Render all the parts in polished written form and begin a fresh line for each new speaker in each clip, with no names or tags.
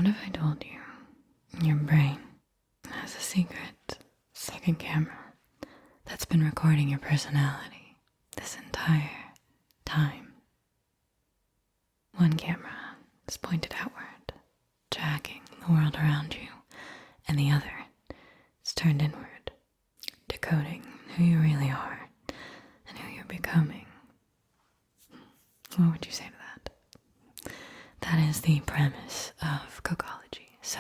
What if I told you your brain has a secret second camera that's been recording your personality this entire time? One camera is pointed outward, tracking the world around you, and the other is turned inward, decoding who you really are and who you're becoming. What would you say to that? That is the premise of Kokology. So,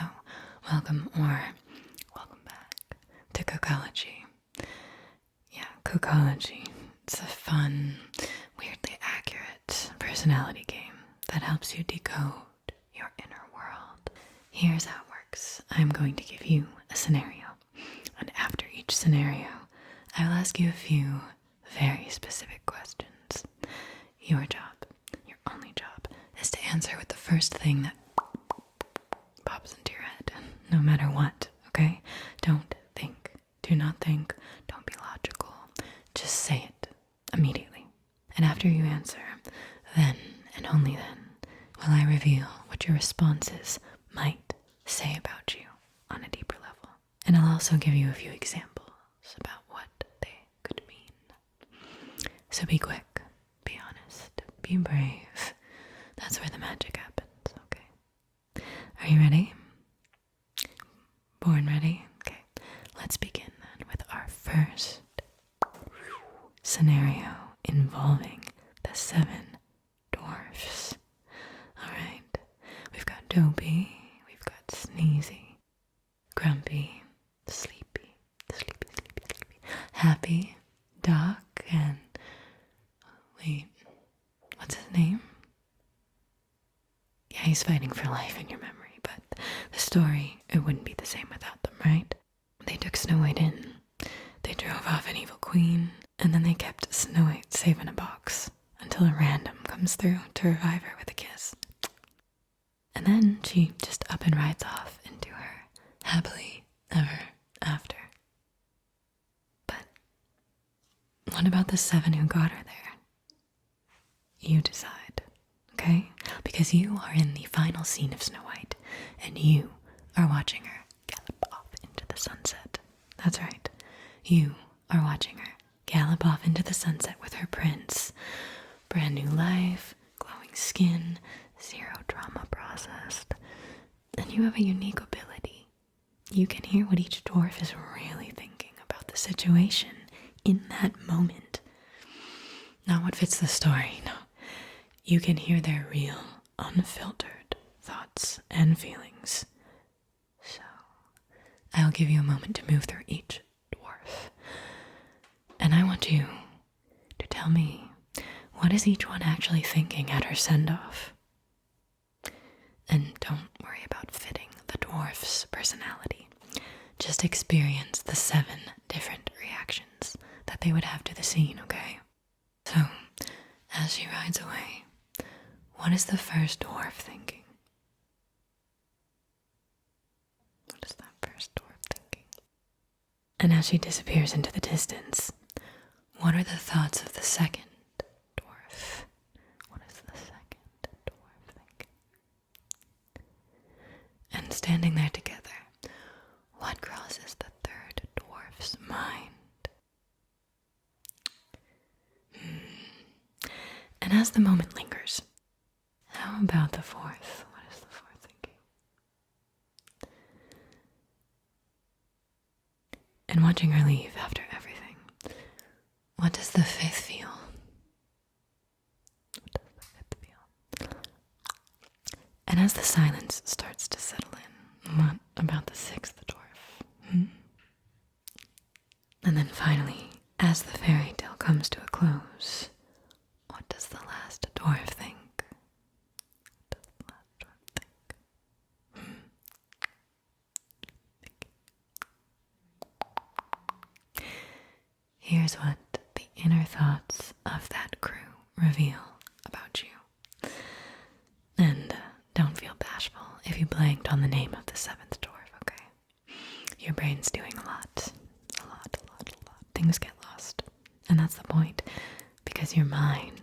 welcome back to Kokology. Yeah, Kokology. It's a fun, weirdly accurate personality game that helps you decode your inner world. Here's how it works. I'm going to give you a scenario, and after each scenario, I will ask you a few very specific questions. Your job, your only job, is to answer with the first thing that pops into your head, no matter what, okay? Don't think. Do not think. Don't be logical. Just say it immediately. And after you answer, then and only then will I reveal what your responses might say about you on a deeper level. And I'll also give you a few examples about what they could mean. So be quick, be honest, be brave. That's where the magic happens, okay? Are you ready? Born ready? Okay, let's begin then with our first scenario involving the 7 dwarfs. Alright, we've got Dopey, we've got Sneezy, Grumpy, Sleepy, Happy, Doc, and wait, what's his name? Yeah, he's fighting for life in your memory, but the story, it wouldn't be the same without them, right? They took Snow White in, they drove off an evil queen, and then they kept Snow White safe in a box until a random comes through to revive her with a kiss. And then she just up and rides off into her happily ever after. But what about the 7 who got her there? You decide, okay? Because you are in the final scene of Snow White, and you are watching her gallop off into the sunset. That's right. You are watching her gallop off into the sunset with her prince. Brand new life, glowing skin, zero trauma processed. And you have a unique ability. You can hear what each dwarf is really thinking about the situation in that moment. Not what fits the story, no. You can hear their real, unfiltered thoughts and feelings. So, I'll give you a moment to move through each dwarf. And I want you to tell me, what is each one actually thinking at her send-off? And don't worry about fitting the dwarf's personality. Just experience the 7 different reactions that they would have to the scene, okay? So, as she rides away, what is the first dwarf thinking? What is that first dwarf thinking? And as she disappears into the distance, what are the thoughts of the second dwarf? What is the second dwarf thinking? And standing there together, what crosses the third dwarf's mind? And as the moment lingers, how about the fourth? What is the fourth thinking? And watching her leave after everything, what does the fifth feel? What does the fifth feel? And as the silence starts to settle in, what about the 6th dwarf? And then finally, as the fairy tale comes to a close, what does the last dwarf think? What does the last dwarf think? Here's what the inner thoughts of that crew reveal about you. And don't feel bashful if you blanked on the name of the 7th dwarf, okay? Your brain's doing a lot. Things get lost. And that's the point, because your mind,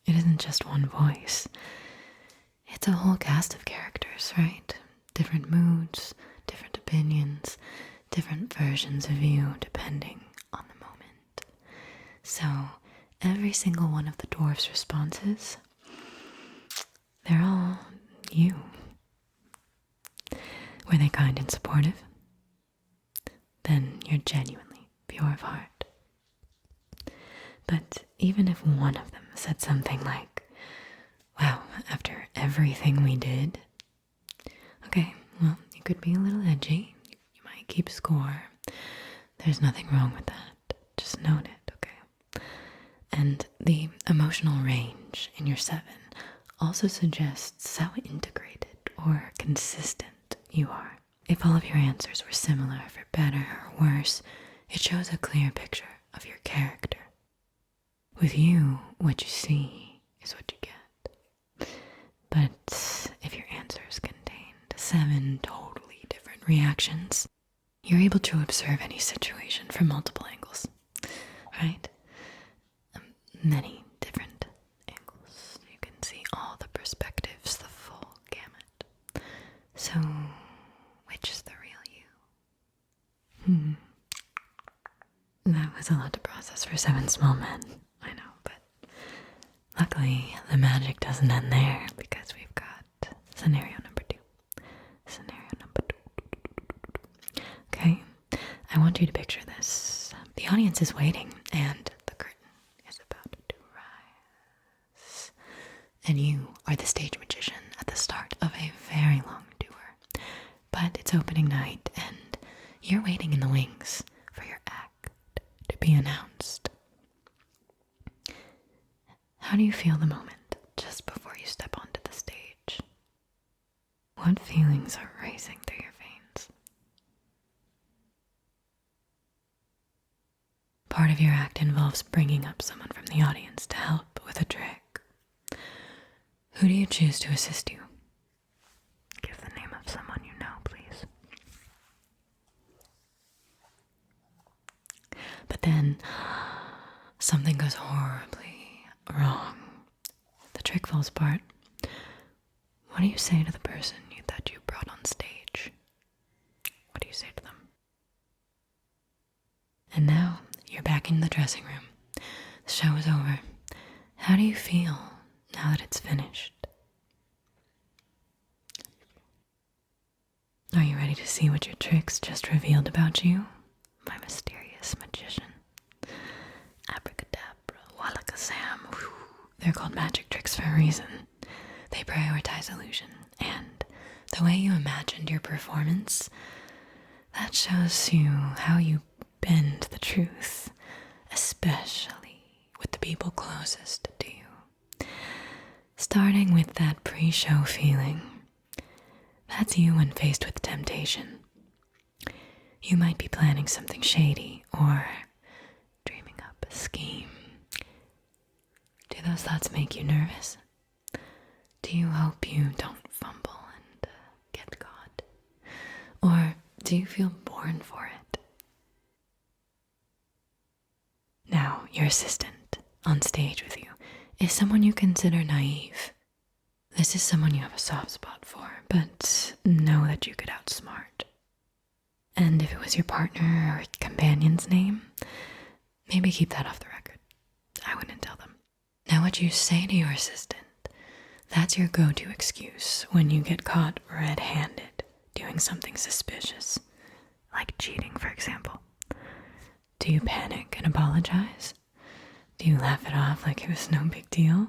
it isn't just one voice. It's a whole cast of characters, right? different moods, different opinions, different versions of you depending on the moment. So every single one of the dwarfs' responses, they're all you. Were they kind and supportive? Then you're genuinely pure of heart. But even if one of them said something like, wow, after everything we did, okay, well, you could be a little edgy. You might keep score. There's nothing wrong with that. Just note it, okay? And the emotional range in your 7 also suggests how integrated or consistent you are. If all of your answers were similar for better or worse, it shows a clear picture of your character. With you, what you see is what you get. But if your answers contained 7 totally different reactions, you're able to observe any situation from multiple angles, right? Many different angles. You can see all the perspectives, the full gamut. So, which is the real you? That was a lot to process for 7 small men. I know, but luckily the magic doesn't end there because we've got scenario number 2. Scenario number 2. Okay, I want you to picture this. The audience is waiting and the curtain is about to rise. And you are the stage magician at the start of a very long tour. But it's opening night and you're waiting in the wings for your act to be announced. How do you feel the moment just before you step onto the stage? What feelings are racing through your veins? Part of your act involves bringing up someone from the audience to help with a trick. Who do you choose to assist you? Give the name of someone you know, please. But then, something goes horribly wrong. The trick falls apart. What do you say to the person that you brought on stage? What do you say to them? And now you're back in the dressing room. The show is over. How do you feel now that it's finished? Are you ready to see what your tricks just revealed about you? My mysterious magician. Abracadabra, wallakazam. They're called magic tricks for a reason. They prioritize illusion, and the way you imagined your performance, that shows you how you bend the truth, especially with the people closest to you. Starting with that pre-show feeling, that's you when faced with temptation. You might be planning something shady or dreaming up a scheme. Do those thoughts make you nervous? Do you hope you don't fumble and get caught? Or do you feel born for it? Now, your assistant on stage with you is someone you consider naive. This is someone you have a soft spot for, but know that you could outsmart. And if it was your partner or companion's name, maybe keep that off the record. I wouldn't tell them. Now what you say to your assistant, that's your go-to excuse when you get caught red-handed doing something suspicious, like cheating, for example. Do you panic and apologize? Do you laugh it off like it was no big deal?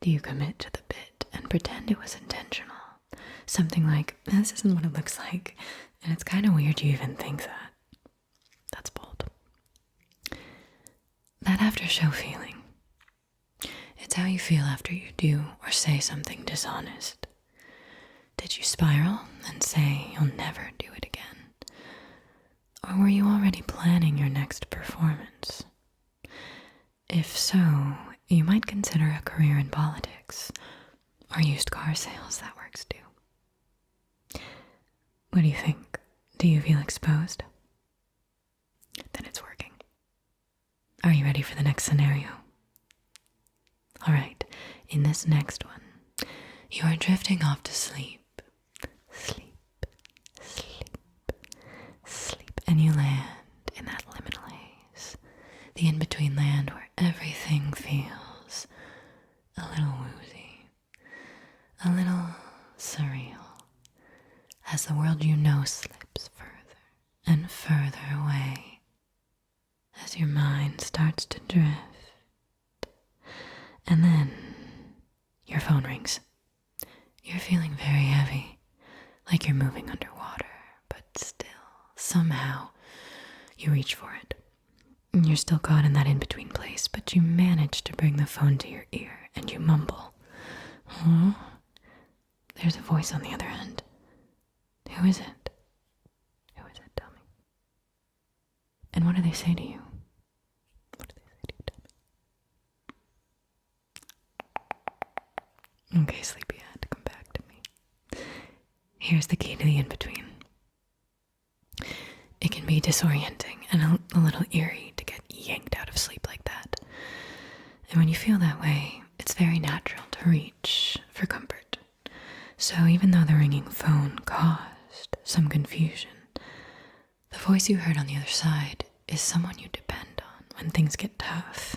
Do you commit to the bit and pretend it was intentional? Something like, this isn't what it looks like, and it's kind of weird you even think that. That's bold. That after-show feeling, it's how you feel after you do or say something dishonest. Did you spiral and say you'll never do it again? Or were you already planning your next performance? If so, you might consider a career in politics or used car sales. That works too. What do you think? Do you feel exposed? Then it's working. Are you ready for the next scenario? Alright, in this next one, you are drifting off to sleep. and you land in that liminal haze, the in-between land where everything feels a little woozy, a little surreal, as the world you know slips further and further away, as your mind starts to drift. And then your phone rings. You're feeling very heavy, like you're moving underwater, but still, somehow, you reach for it. You're still caught in that in-between place, but you manage to bring the phone to your ear, and you mumble, "Huh?" There's a voice on the other end. Who is it? Who is it? Tell me. And what do they say to you? What do they say to you? Tell me. Okay, sleepyhead, come back to me. Here's the key to the in-between. It can be disorienting and a little eerie to get yanked out of sleep like that. And when you feel that way, it's very natural to reach for comfort. So even though the ringing phone caused some confusion, the voice you heard on the other side is someone you depend on when things get tough.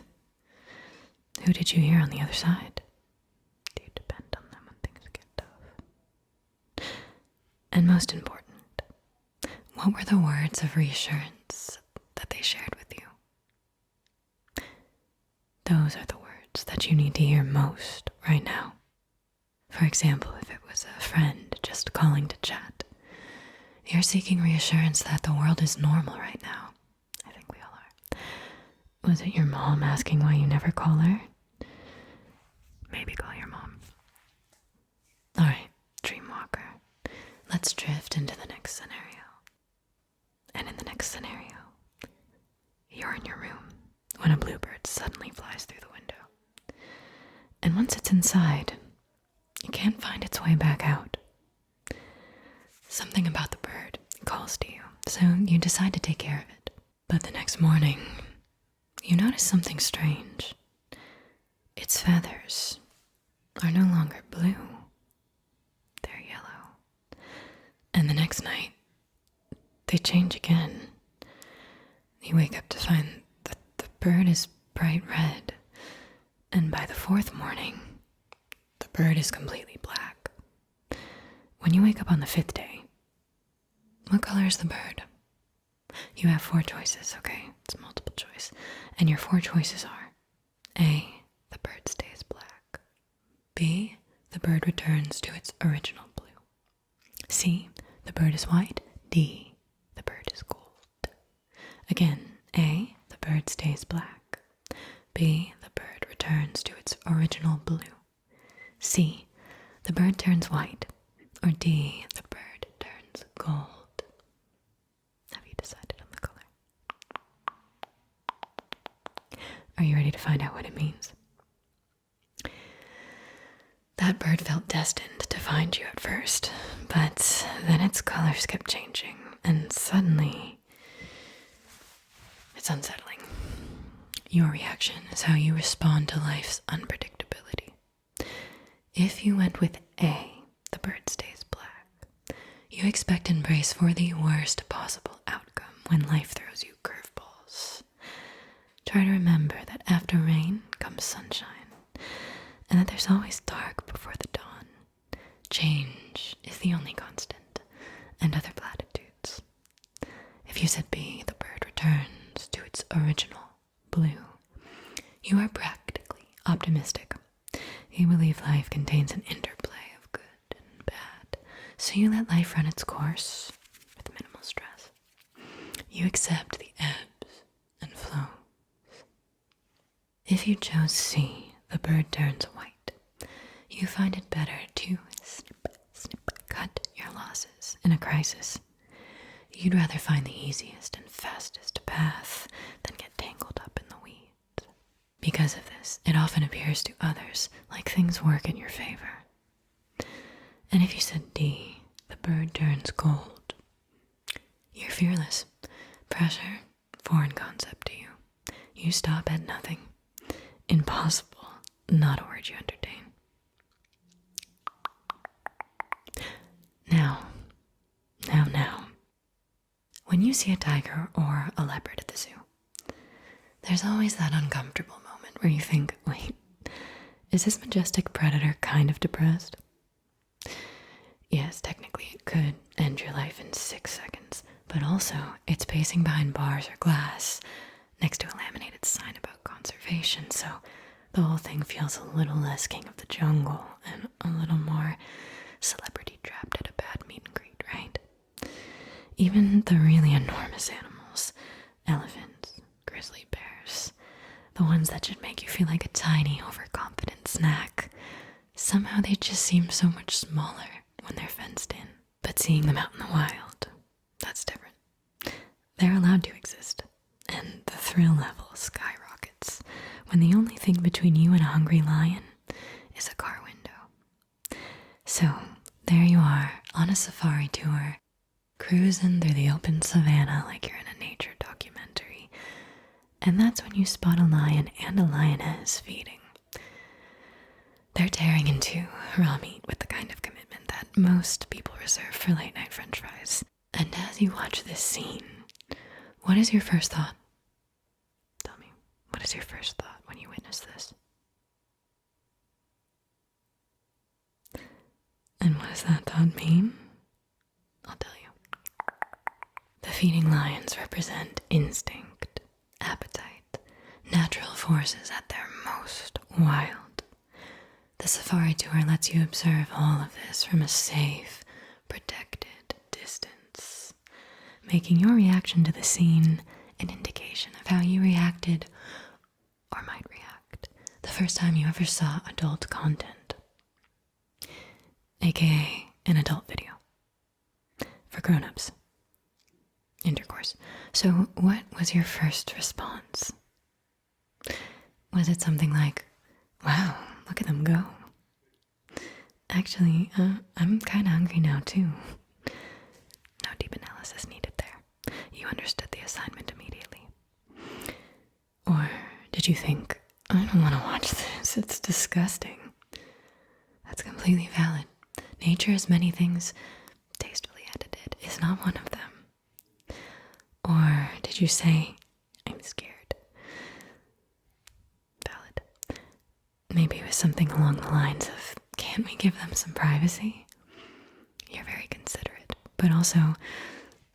Who did you hear on the other side? Do you depend on them when things get tough? And most important, what were the words of reassurance that they shared with you? Those are the words that you need to hear most right now. For example, if it was a friend just calling to chat, you're seeking reassurance that the world is normal right now. I think we all are. Was it your mom asking why you never call her? Maybe call your mom. Alright, Dreamwalker, let's drift into the next scenario. And in the next scenario, you're in your room when a bluebird suddenly flies through the window. And once it's inside, it can't find its way back out. Something about the bird calls to you, so you decide to take care of it. But the next morning, you notice something strange. Its feathers are no longer blue. They're yellow. And the next night, they change again. You wake up to find that the bird is bright red, and by the fourth morning, the bird is completely black. When you wake up on the fifth day, what color is the bird? You have 4 choices, okay? It's multiple choice. And your 4 choices are: A, the bird stays black. B, the bird returns to its original blue. C, the bird is white. D, the bird is gold. Again, A, the bird stays black. B, the bird returns to its original blue. C, the bird turns white. Or D, the bird turns gold. Have you decided on the color? Are you ready to find out what it means? That bird felt destined to find you at first, but then its colors kept changing, and suddenly, it's unsettling. Your reaction is how you respond to life's unpredictability. If you went with A, the bird stays black, you expect and brace for the worst possible outcome when life throws you curveballs. Try to remember that after rain comes sunshine, and that there's always dark before the dawn. Change is the only constant, and other platitudes. If you said B, the bird returns to its original blue, you are practically optimistic. You believe life contains an interplay of good and bad, so you let life run its course with minimal stress. You accept the ebbs and flows. If you chose C, the bird turns white, you find it better to cut your losses in a crisis. You'd rather find the easiest and fastest path than get tangled up in the weeds. Because of this, it often appears to others like things work in your favor. And if you said D, the bird turns gold, you're fearless. Pressure, foreign concept to you. You stop at nothing. Impossible, not a word you entertain. Now. When when you see a tiger or a leopard at the zoo, there's always that uncomfortable moment where you think, wait, is this majestic predator kind of depressed? Yes, technically it could end your life in 6 seconds, but also it's pacing behind bars or glass next to a laminated sign about conservation, so the whole thing feels a little less king of the jungle and a little more celebrity trapped at a bad meet and greet, right? Even the really enormous animals, elephants, grizzly bears, the ones that should make you feel like a tiny, overconfident snack, somehow they just seem so much smaller when they're fenced in. But seeing them out in the wild, that's different. They're allowed to exist, and the thrill level skyrockets when the only thing between you and a hungry lion is a car window. So, there you are on a safari tour, cruising through the open savannah like you're in a nature documentary, and that's when you spot a lion and a lioness feeding. They're tearing into raw meat with the kind of commitment that most people reserve for late night french fries. And as you watch this scene, what is your first thought? Tell me, what is your first thought when you witness this? And what does that thought mean? I'll tell you. The feeding lions represent instinct, appetite, natural forces at their most wild. The safari tour lets you observe all of this from a safe, protected distance, making your reaction to the scene an indication of how you reacted or might react the first time you ever saw adult content, aka an adult video for grown-ups. Intercourse. So what was your first response? Was it something like, wow, look at them go? Actually, I'm kind of hungry now too. No deep analysis needed there. You understood the assignment immediately. Or did you think, I don't want to watch this, it's disgusting? That's completely valid. Nature is many things. Tastefully edited is not one of them. Or did you say, I'm scared? Valid. Maybe it was something along the lines of, can't we give them some privacy? You're very considerate. But also,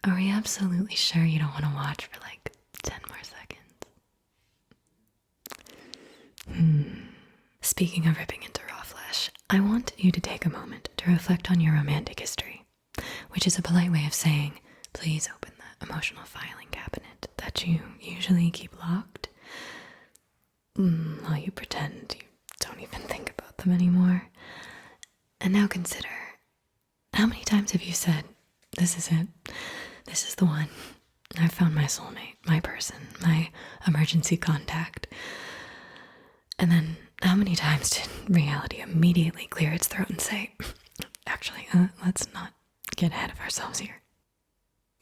are we absolutely sure you don't want to watch for like 10 more seconds? Speaking of ripping into raw flesh, I want you to take a moment to reflect on your romantic history, which is a polite way of saying, please open the emotional filing cabinet that you usually keep locked, while you pretend you don't even think about them anymore. And now consider, how many times have you said, this is it, this is the one, I've found my soulmate, my person, my emergency contact. And then how many times did reality immediately clear its throat and say, actually, let's not get ahead of ourselves here?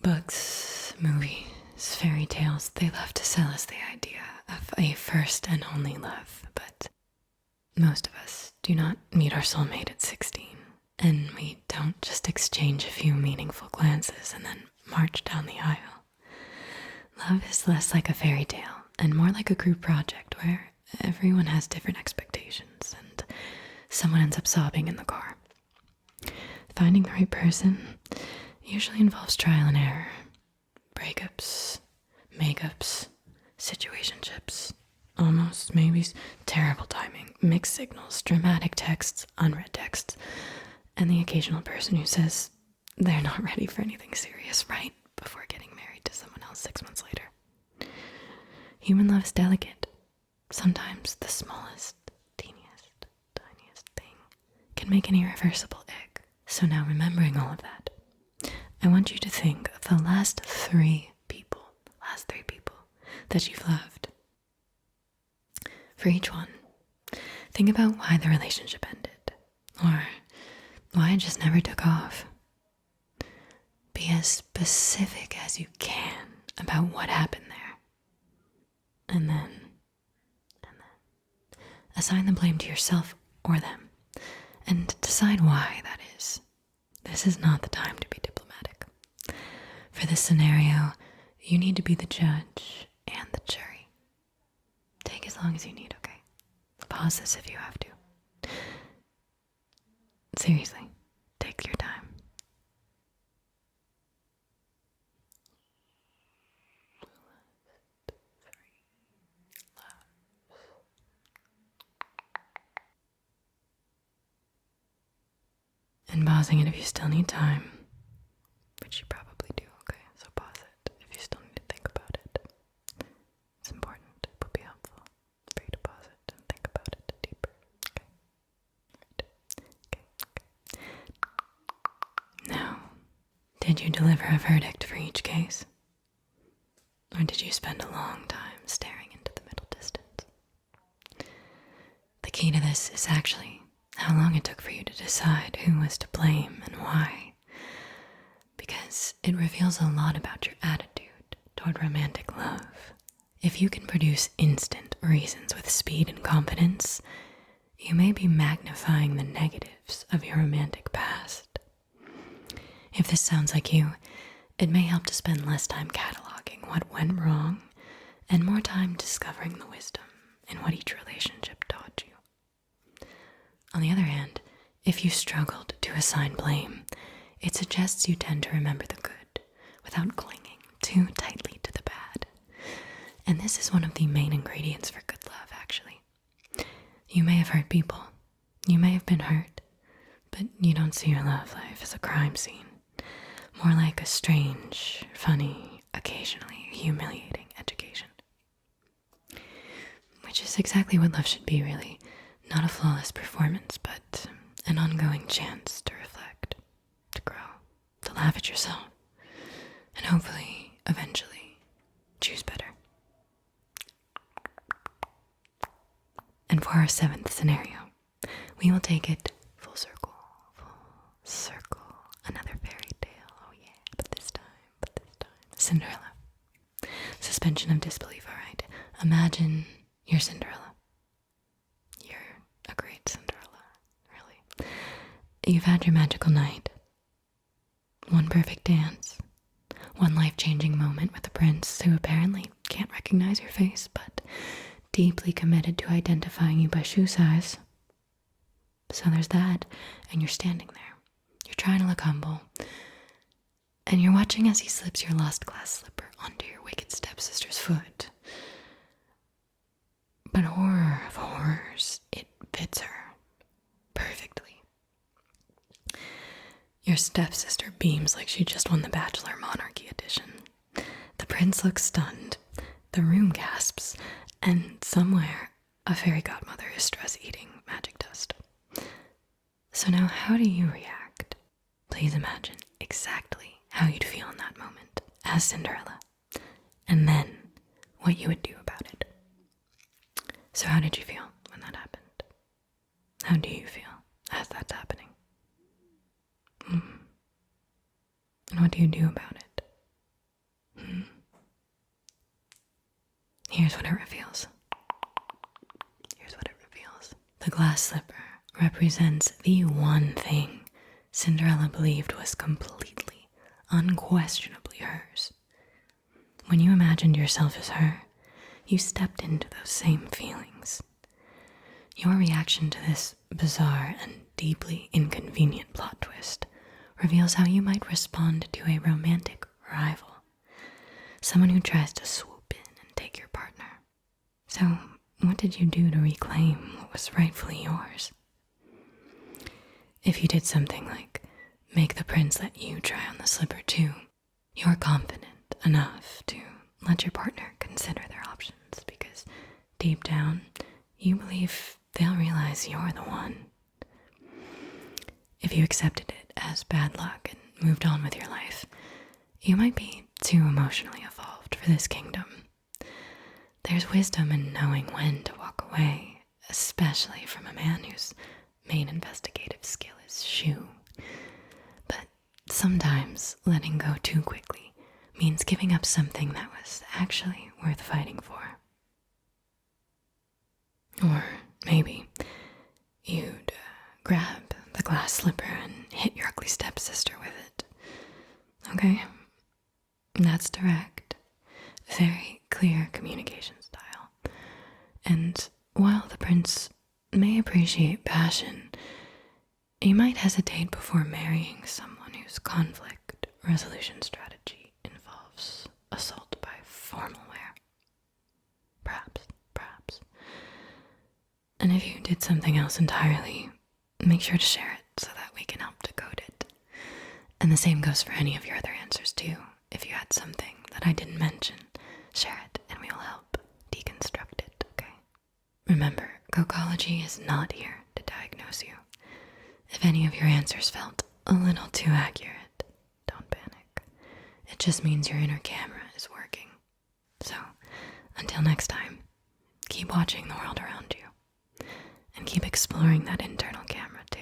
Books, movies, fairy tales, they love to sell us the idea of a first and only love, but most of us do not meet our soulmate at 16, and we don't just exchange a few meaningful glances and then march down the aisle. Love is less like a fairy tale and more like a group project where everyone has different expectations and someone ends up sobbing in the car. Finding the right person usually involves trial and error, breakups, makeups, situationships, almost maybes, terrible timing, mixed signals, dramatic texts, unread texts, and the occasional person who says they're not ready for anything serious right before getting married to someone else 6 months later. Human love is delicate. Sometimes the smallest, teeniest, tiniest thing can make an irreversible egg. So now, remembering all of that, I want you to think of the last three people that you've loved. For each one, think about why the relationship ended, or why it just never took off. Be as specific as you can about what happened there. And then assign the blame to yourself or them, and decide why that is. This is not the time to be diplomatic. For this scenario, You need to be the judge and the jury. Take as long as you need, okay? Pause this if you have to. Seriously, take your time. And pausing it if you still need time, which you probably do, okay? So pause it if you still need to think about it. It's important, it would be helpful for you to pause it and think about it deeper, okay? Now, did you deliver a verdict for each case? Or did you spend a long time staring into the middle distance? The key to this is actually how long it took for you to decide who was to blame and why. Because it reveals a lot about your attitude toward romantic love. If you can produce instant reasons with speed and confidence, you may be magnifying the negatives of your romantic past. If this sounds like you, it may help to spend less time cataloging what went wrong and more time discovering the wisdom in what each relationship taught you. On the other hand, if you struggled to assign blame, it suggests you tend to remember the good without clinging too tightly to the bad. And this is one of the main ingredients for good love, actually. You may have hurt people, you may have been hurt, but you don't see your love life as a crime scene. More like a strange, funny, occasionally humiliating education. Which is exactly what love should be, really. Not a flawless performance, but an ongoing chance to reflect, to grow, to laugh at yourself, and hopefully, eventually, choose better. And for our 7th scenario, we will take it full circle, another fairy tale, oh yeah, but this time, Cinderella. Suspension of disbelief, alright? Imagine you're Cinderella. A great Cinderella, really. You've had your magical night. One perfect dance. One life-changing moment with a prince who apparently can't recognize your face, but deeply committed to identifying you by shoe size. So there's that, and you're standing there. You're trying to look humble, and you're watching as he slips your lost glass slipper onto your wicked stepsister's foot. But horror of horrors, it fits her perfectly. Your stepsister beams like she just won the Bachelor Monarchy edition. The prince looks stunned, the room gasps, and somewhere a fairy godmother is stress eating magic dust. So now how do you react? Please imagine exactly how you'd feel in that moment as Cinderella, and then what you would do about it. So how did you feel when that happened? How do you feel as that's happening? And what do you do about it? Here's what it reveals. The glass slipper represents the one thing Cinderella believed was completely, unquestionably hers. When you imagined yourself as her, you stepped into those same feelings. Your reaction to this bizarre and deeply inconvenient plot twist reveals how you might respond to a romantic rival, someone who tries to swoop in and take your partner. So, what did you do to reclaim what was rightfully yours? If you did something like make the prince let you try on the slipper too, you're confident enough to let your partner consider their options because deep down, you believe they'll realize you're the one. If you accepted it as bad luck and moved on with your life, you might be too emotionally evolved for this kingdom. There's wisdom in knowing when to walk away, especially from a man whose main investigative skill is shoe. But sometimes letting go too quickly means giving up something that was actually worth fighting for. Or maybe you'd grab the glass slipper and hit your ugly stepsister with it. Okay? That's direct, very clear communication style. And while the prince may appreciate passion, he might hesitate before marrying someone whose conflict resolution strategy involves assault by formal wear. Perhaps. And if you did something else entirely, make sure to share it so that we can help decode it. And the same goes for any of your other answers too. If you had something that I didn't mention, share it and we will help deconstruct it, okay? Remember, Kokology is not here to diagnose you. If any of your answers felt a little too accurate, don't panic. It just means your inner camera is working. So, until next time, keep watching the world around you. And keep exploring that internal camera too.